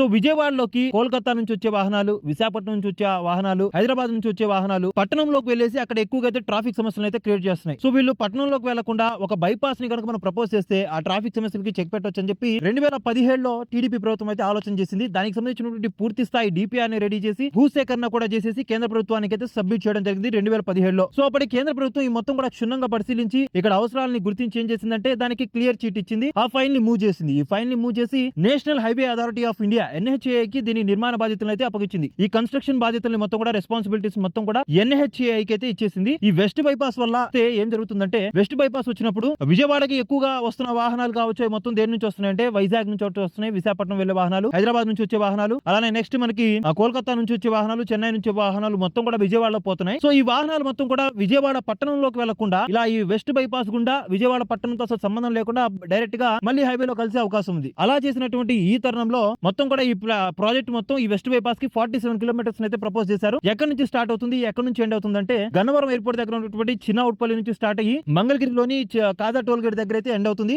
So విజయవాడలోకి Kolkata నుంచి వచ్చే వాహనాలు, విశాఖపట్నం నుంచి వచ్చే వాహనాలు, హైదరాబాద్ నుంచి వచ్చే వాహనాలు పట్టణంలోకి వెళ్ళేసి అక్కడ ఎక్కువగా అయితే ట్రాఫిక్ సమస్యలు అయితే క్రియేట్ చేస్తున్నాయి. సో వీళ్ళు పట్టణంలోకి వెళ్లకుండా ఒక బైపాస్ ని కనుక మనం ప్రపోజ్ చేస్తే ఆ ట్రాఫిక్ సమస్యలకి చెక్ పెట్టొచ్చు అని చెప్పి 2017లో టీడీపీ ప్రభుత్వం అయితే ఆలోచన చేసింది. దానికి సంబంధించినటువంటి పూర్తి స్థాయి డిపిఆర్ ని రెడీ చేసి భూసేకరణ కూడా చేసేసి కేంద్ర ప్రభుత్వానికి అయితే సబ్మిట్ చేయడం జరిగింది 2017లో. సో అప్పటి కేంద్ర ప్రభుత్వం ఈ మొత్తం కూడా క్షుణ్ణంగా పరిశీలించి ఇక్కడ అవసరాలని గుర్తించి ఏం చేసిందంటే దానికి క్లియర్ చీట్ ఇచ్చింది. ఆ ఫైల్ ని మూవ్ చేసింది. ఈ ఫైల్ ని మూవ్ చేసి national highway authority of India NHAI కి దీని నిర్మాణ బాధ్యతలను అయితే అప్పగించింది. ఈ కన్స్ట్రక్షన్ బాధ్యతల్ని మొత్తం కూడా రెస్పాన్సిబిలిటీస్ మొత్తం కూడా NHAI కి అయితే ఇచ్చేసింది. ఈ వెస్ట్ బైపాస్ వల్ల ఏం జరుగుతుందంటే వెస్ట్ బైపాస్ వచ్చినప్పుడు విజయవాడకి ఎక్కువగా వస్తున్న వాహనాలు కావచ్చు మొత్తం దేని నుంచి వస్తున్నాయంటే వైజాగ్ నుంచి వస్తున్నాయి, విశాఖపట్నం వెళ్లే వాహనాలు, హైదరాబాద్ నుంచి వచ్చే వాహనాలు, అలానే నెక్స్ట్ మనకి కోల్కతా నుంచి వచ్చే వాహనాలు, చెన్నై నుంచి వాహనాలు మొత్తం కూడా విజయవాడలో పోతున్నాయి. సో ఈ వాహనాలు మొత్తం కూడా విజయవాడ పట్టణంలోకి వెళ్లకుండా ఇలా ఈ వెస్ట్ బైపాస్ గుండా విజయవాడ పట్టణంతో అసలు సంబంధం లేకుండా డైరెక్ట్ గా మళ్ళీ హైవేలో కలిసే అవకాశం ఉంది. అలా చేసినటువంటి ఈ తరుణంలో మొత్తం కూడా ఈ ప్రాజెక్ట్ మొత్తం ఈ వెస్ట్ బైపాస్ కి 47 కిలోమీటర్స్ అయితే ప్రపోజ్ చేశారు. ఎక్కడి నుంచి స్టార్ట్ అవుతుంది, ఎక్కడి నుంచి ఎండ్ అవుతుంది అంటే గన్నవరం ఎయిర్పోర్ట్ దగ్గర ఉన్నటువంటి చిన్న ఉట్పల్లి నుంచి స్టార్ట్ అయ్యి మంగళగిరిలోని కాదా టోల్ గేట్ దగ్గర అయితే ఎండ్ అవుతుంది.